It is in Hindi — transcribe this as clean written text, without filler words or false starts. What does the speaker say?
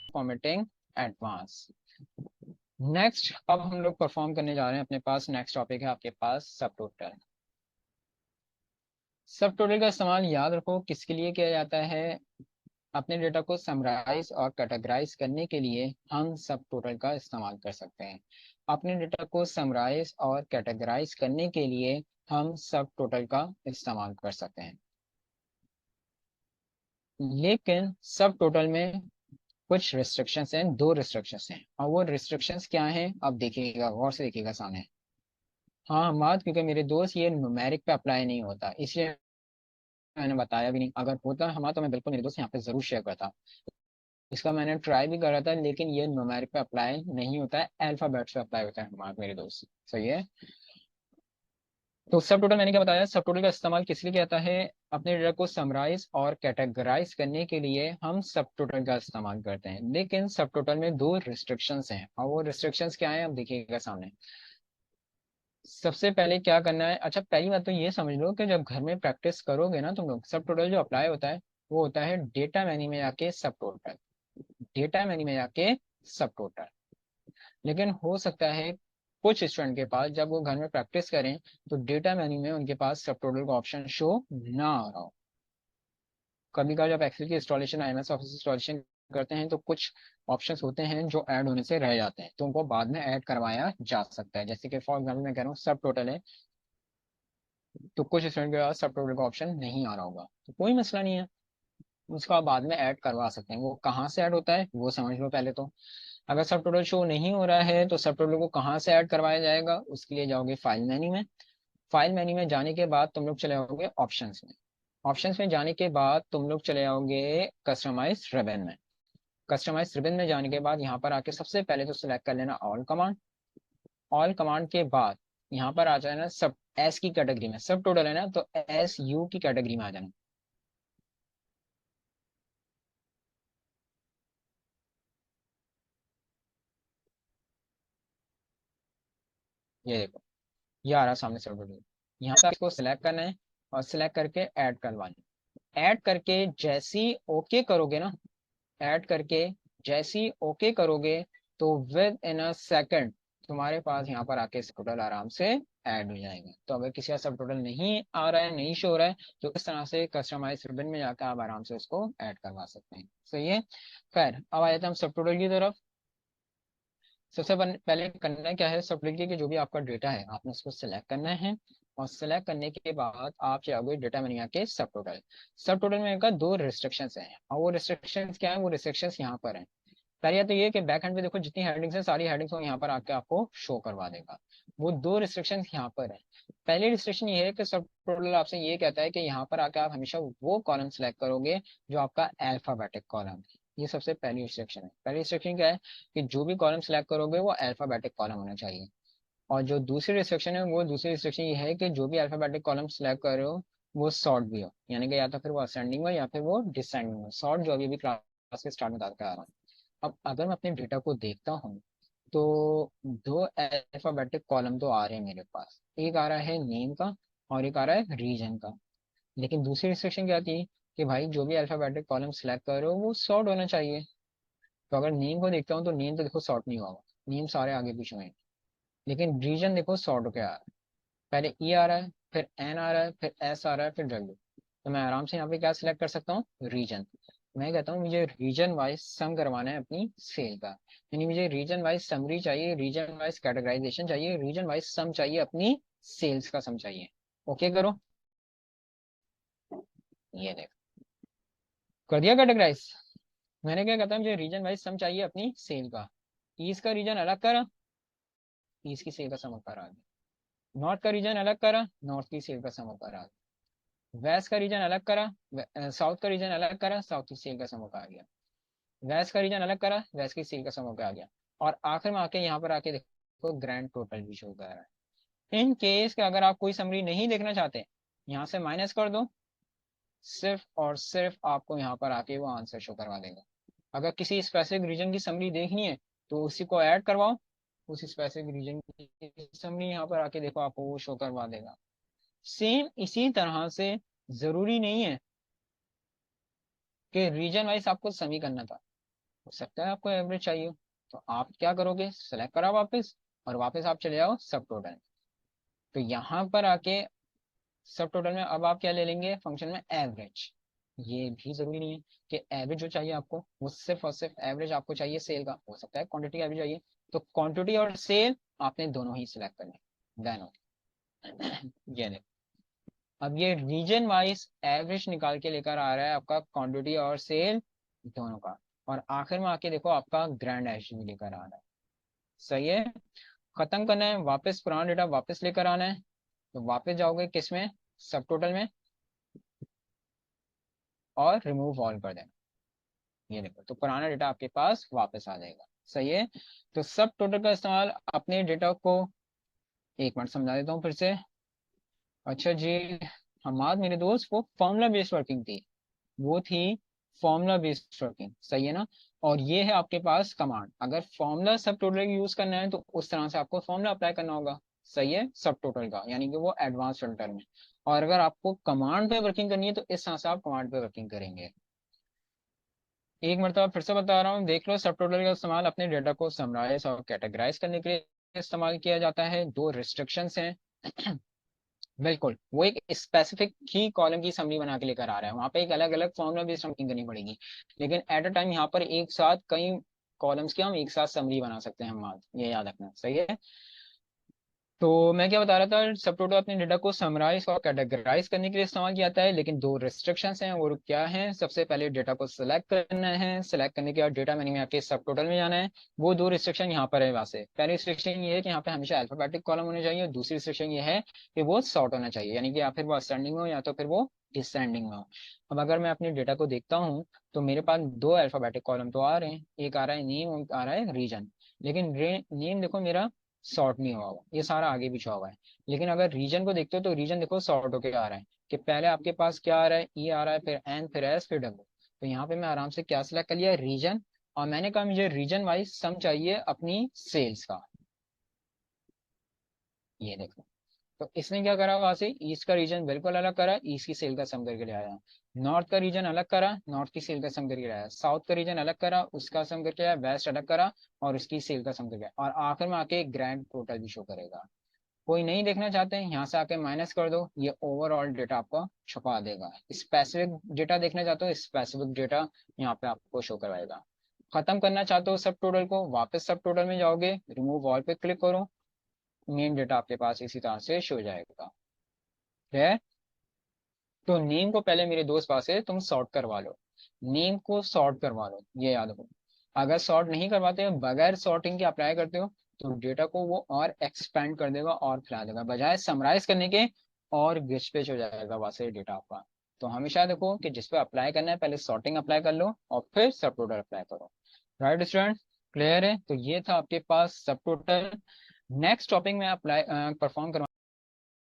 Formatting advance. नेक्स्ट अब हम लोग परफॉर्म करने जा रहे हैं, अपने पास नेक्स्ट टॉपिक है आपके पास सब टोटल। सब टोटल का इस्तेमाल याद रखो किसके लिए किया जाता है। अपने डेटा को समराइज और कैटेगराइज करने के लिए हम सब टोटल का इस्तेमाल कर सकते हैं। अपने डेटा को समराइज और कैटेगराइज करने के लिए हम सब टोटल का इस्तेमाल कर सकते हैं। लेकिन सब टोटल में कुछ रिस्ट्रिक्शंस हैं, दो रिस्ट्रिक्शंस हैं, और वो रिस्ट्रिक्शंस क्या हैं अब देखिएगा, गौर से देखिएगा सामने। हाँ मात, क्योंकि मेरे दोस्त ये न्यूमेरिक पे अप्लाई नहीं होता, इसलिए मैंने बताया भी नहीं। अगर होता हमारा तो मैं बिल्कुल मेरे दोस्त यहाँ पे जरूर शेयर करता। इसका मैंने ट्राई भी करा था, लेकिन ये न्यूमेरिक पे अप्लाई नहीं होता है, अल्फाबेट्स पे अप्लाई होता है हमारा मेरे दोस्त। सही है। तो सब टोटल मैंने क्या बताया, सब टोटल का इस्तेमाल किस लिए किया जाता है। अपने डेटा को समराइज और कैटेगराइज करने के लिए हम सब टोटल का इस्तेमाल करते हैं। लेकिन सब टोटल में दो रिस्ट्रिक्शंस हैं, और वो रिस्ट्रिक्शंस क्या हैं अब देखिएगा सामने। सबसे पहले क्या करना है, अच्छा पहली बात तो ये समझ लो कि जब घर में प्रैक्टिस करोगे ना तुम लोग, सब टोटल जो अप्लाई होता है वो होता है डेटा मेन्यू में जाके सब टोटल, डेटा मेन्यू में जाके सब टोटल। लेकिन हो सकता है कुछ स्टूडेंट के पास जब वो घर में प्रैक्टिस करें तो डेटा मेन्यू में उनके पास सब टोटल का ऑप्शन शो ना आ रहा हो। कभी कभी जब एक्सेल की इंस्टॉलेशन, आईएमएस ऑफिस इंस्टॉलेशन करते हैं तो कुछ ऑप्शंस होते हैं जो ऐड होने से रह जाते हैं, तो उनको बाद में ऐड करवाया जा सकता है। जैसे कि फॉर एग्जाम्पल मैं कह रहा हूँ सब टोटल है, तो कुछ स्टूडेंट के पास सब टोटल का ऑप्शन नहीं आ रहा होगा, तो कोई मसला नहीं है, उसको आप बाद में ऐड करवा सकते हैं। वो कहाँ से ऐड होता है वो समझ लो पहले तो। अगर सब टोटल शो नहीं हो रहा है तो सब टोटल को कहाँ से ऐड करवाया जाएगा, उसके लिए जाओगे फाइल मेन्यू में। फाइल मेन्यू में जाने के बाद तुम लोग चले जाओगे ऑप्शंस में। ऑप्शंस में जाने के बाद तुम लोग चले जाओगे कस्टमाइज रिबन में। कस्टमाइज रिबन में जाने के बाद यहाँ पर आके सबसे पहले तो सिलेक्ट कर लेना ऑल कमांड। ऑल कमांड के बाद यहाँ पर आ जाना सब एस की कैटेगरी में, सब टोटल है ना तो एस यू की कैटेगरी में आ जाना। ये देखो, ये आ रहा सामने सब टोटल। यहाँ पर इसको सिलेक्ट करना है और सिलेक्ट करके ऐड करवाना। ऐड करके जैसी ओके करोगे ना, ऐड करके जैसी ओके करोगे तो विद इन अ सेकंड तुम्हारे पास यहाँ पर आके सब टोटल आराम से ऐड हो जाएगा। तो अगर किसी का सब टोटल नहीं आ रहा है, नहीं शो हो रहा है, तो इस तरह से कस्टमाइज रिबन में जाकर आप आराम से उसको ऐड करवा सकते हैं। सही है। खैर अब आ जाते हैं हम सब टोटल की तरफ। सबसे पहले करना क्या है, सब टोटल की जो भी आपका डेटा है आपने उसको सिलेक्ट करना है, और सिलेक्ट करने के बाद आप जाओगे डेटा में आके सब टोटल। सब टोटल में का दो रिस्ट्रिक्शंस हैं, और वो रिस्ट्रिक्शंस क्या है, वो रिस्ट्रिक्शंस यहाँ पर हैं। पहले तो ये कि बैक एंड पे देखो जितनी हेडिंग्स है सारी हेडिंग्स को यहाँ पर आके आपको शो करवा देगा। वो दो रिस्ट्रिक्शन यहाँ पर है। पहली रिस्ट्रिक्शन ये है कि सब टोटल आपसे ये कहता है कि यहाँ पर आके आप हमेशा वो कॉलम सेलेक्ट करोगे जो आपका अल्फाबेटिक कॉलम है। ये सबसे पहली रिस्ट्रिक्शन है। पहली रिस्ट्रिक्शन क्या है कि जो भी कॉलम सेलेक्ट करोगे वो अल्फाबेटिक कॉलम होना चाहिए। और जो दूसरी रिस्ट्रिक्शन है, वो दूसरी रिस्ट्रिक्शन ये है कि जो भी अल्फाबेटिक कॉलम सेलेक्ट कर रहे हो वो शॉर्ट भी हो, यानी कि या तो फिर वो असेंडिंग हो या फिर वो डिसेंडिंग हो। शॉर्ट जो अभी क्लास के स्टार्ट में बताते आ रहा हूँ। अब अगर मैं अपने डेटा को देखता हूँ तो दो अल्फाबेटिक कॉलम तो आ रहे हैं मेरे पास, एक आ रहा है नेम का और एक आ रहा है रीजन का। लेकिन दूसरी रिस्ट्रिक्शन क्या थी कि भाई जो भी अल्फाबेटिक कॉलम सेलेक्ट कर रहे हो वो सॉर्ट होना चाहिए। तो अगर नेम को देखता हूँ तो नेम तो देखो सॉर्ट नहीं हुआ, नेम सारे आगे पीछे हैं। लेकिन रीजन देखो सॉर्ट होकर आ रहा है, पहले ई आ रहा है, फिर एन आ रहा है, फिर एस आ रहा है, फिर डब्ल्यू। तो मैं आराम से यहाँ पे क्या सिलेक्ट कर सकता हूँ, रीजन। मैं कहता हूँ मुझे रीजन वाइज सम करवाना है अपनी सेल का, यानी मुझे रीजन वाइज समरी चाहिए, रीजन वाइज कैटेगराइजेशन चाहिए, रीजन वाइज सम चाहिए, अपनी सेल्स का सम चाहिए। ओके करो, ये देख कर दिया कैटेगराइज। मैंने क्या कहता है मुझे रीजन वाइज सम चाहिए अपनी सेल का। ईस्ट का रीजन अलग करा, ईस्ट की सेल का सम ऊपर आ गया। नॉर्थ का रीजन अलग करा, नॉर्थ की सेल का सम ऊपर आ गया। वेस्ट का रीजन अलग करा, साउथ का रीजन अलग करा, साउथ की सेल का सम ऊपर आ गया। वेस्ट का रीजन अलग करा, वेस्ट की सेल का सम ऊपर आ गया। और आखिर में आके यहाँ पर आके देखो ग्रैंड टोटल भी शो कर रहा है। इन केस के अगर आप कोई समरी नहीं देखना चाहते, यहाँ से माइनस कर दो, सिर्फ और सिर्फ आपको यहाँ पर आके वो आंसर शो करवा देगा। अगर किसी स्पेसिफिक रीजन की समरी देखनी है तो उसी को ऐड करवाओ, उस स्पेसिफिक रीजन की समरी यहाँ पर आके देखो आपको वो शो करवा देगा। सेम इसी तरह से जरूरी नहीं है कि रीजन वाइज आपको समी करना था, हो सकता है आपको एवरेज चाहिए, तो आप क्या करोगे, सेलेक्ट करा वापस, और वापस आप चले जाओ सब टोटल। तो यहाँ पर आके सब टोटल में अब आप क्या ले लेंगे फंक्शन में, एवरेज। ये भी जरूरी नहीं है कि एवरेज जो चाहिए आपको वो सिर्फ और सिर्फ एवरेज आपको चाहिए सेल का, हो सकता है क्वांटिटी एवरेज चाहिए। तो क्वांटिटी और सेल आपने दोनों ही सिलेक्ट करने, देन ये देखो, अब ये रीजन वाइज एवरेज निकाल के लेकर आ रहा है आपका क्वांटिटी और सेल दोनों का। और आखिर में आके देखो आपका ग्रैंड एवरेज भी लेकर आ रहा है। सही है। खत्म करना है, वापस पुराना डेटा वापस लेकर आना है। तो वापस जाओगे किसमें, सब टोटल में, और रिमूव ऑल कर देना। ये देखो, तो पुराना डेटा आपके पास वापस आ जाएगा। सही है। तो सब टोटल का इस्तेमाल अपने डेटा को, एक मिनट समझा देता हूँ फिर से। अच्छा जी, हमाद मेरे दोस्त, वो फॉर्मूला बेस्ड वर्किंग थी, वो थी फॉर्मूला बेस्ड वर्किंग। सही है ना। और ये है आपके पास कमांड, अगर फॉर्मूला सब टोटल यूज करना है तो उस तरह से आपको फॉर्मूला अप्लाई करना होगा। सही है, सब टोटल का, यानी कि वो एडवांस फिल्टर में। और अगर आपको कमांड पे वर्किंग करनी है तो इस तरह से आप कमांड पे वर्किंग करेंगे। एक मरतबा फिर से बता रहा हूँ, देख लो, सब टोटल का इस्तेमाल अपने डेटा को समराइज और कैटेगराइज करने के लिए इस्तेमाल किया जाता है। दो रिस्ट्रिक्शंस हैं। बिल्कुल, वो एक स्पेसिफिक ही कॉलम की समरी बना के लेकर आ रहा है, वहां पे एक अलग अलग फॉर्मूला बेस्ड समथिंग करनी पड़ेगी। लेकिन एट अ टाइम यहाँ पर एक साथ कई कॉलम्स की हम एक साथ समरी बना सकते हैं हम, ये याद रखना। सही है। तो मैं क्या बता रहा था, सब टोटल अपने डेटा को समराइज और कैटेगराइज करने के लिए इस्तेमाल किया जाता है, लेकिन दो रिस्ट्रिक्शंस हैं। वो क्या है, सबसे पहले डेटा को सिलेक्ट करना है, सिलेक्ट करने के बाद डेटा मेन्यू में आपके सब टोटल में जाना है। वो दो रिस्ट्रिक्शन यहाँ पर है। वैसे पहली रिस्ट्रिक्शन ये है कि यहाँ पे हमेशा अल्फाबेटिक कॉलम होने चाहिए, और दूसरी रिस्ट्रिक्शन ये है कि वो सॉर्ट होना चाहिए, यानी कि या फिर वो असेंडिंग में हो या तो फिर वो डिसेंडिंग में हो। अब अगर मैं अपने डेटा को देखता हूँ तो मेरे पास दो अल्फाबेटिक कॉलम तो आ रहे हैं, एक आ रहा है नेम, एक आ रहा है रीजन। लेकिन नेम देखो मेरा सॉर्ट नहीं हुआ हुआ, ये सारा आगे पीछे हुआ है। लेकिन अगर रीजन को देखते हो तो रीजन देखो सॉर्ट होके आ रहा है, कि पहले आपके पास क्या आ रहा है, ई आ रहा है, फिर एन, फिर एस, फिर डब्ल्यू। तो यहाँ पे मैं आराम से क्या सिलेक्ट कर लिया, रीजन। और मैंने कहा मुझे रीजन वाइज सम चाहिए अपनी सेल्स का। ये देखो, तो इसने क्या करा, वहां से ईस्ट का रीजन बिल्कुल अलग करा, ईस्ट की सेल का सम करके ले आया। नॉर्थ का रीजन अलग करा, नॉर्थ की सेल का सम करके लाया। साउथ का रीजन अलग करा, उसका सम करके आया। वेस्ट अलग करा और उसकी सेल का सम करके आया। और आखिर में आके ग्रैंड टोटल भी शो करेगा। कोई नहीं देखना चाहते हैं, यहाँ से आके माइनस कर दो, ये ओवरऑल डेटा आपको छुपा देगा। स्पेसिफिक डेटा देखना चाहते हो, स्पेसिफिक डेटा यहाँ पे आपको शो करवाएगा। खत्म करना चाहते हो सब टोटल को, वापस सब टोटल में जाओगे, रिमूव ऑल पे क्लिक करो, नेम डेटा आपके पास इसी तरह से शो जाएगा। है। तो नेम को पहले मेरे दोस्त पास से तुम सॉर्ट करवा लो, नेम को सॉर्ट करवा लो, ये याद रखो। अगर सॉर्ट नहीं करवाते हो, बगैर सॉर्टिंग के अप्लाई करते हो, तो डेटा को वो और एक्सपेंड कर देगा और फैला देगा, बजाय समराइज करने के और गिच पिच हो जाएगा वैसे डेटा आपका। तो हमेशा देखो कि जिस पे अप्लाई करना है पहले सॉर्टिंग अप्लाई कर लो और फिर सब टोटल अप्लाई करो। राइट स्टूडेंट, क्लियर है। तो ये था आपके पास सब टोटल। नेक्स्ट टॉपिक में अप्लाई परफॉर्म करवा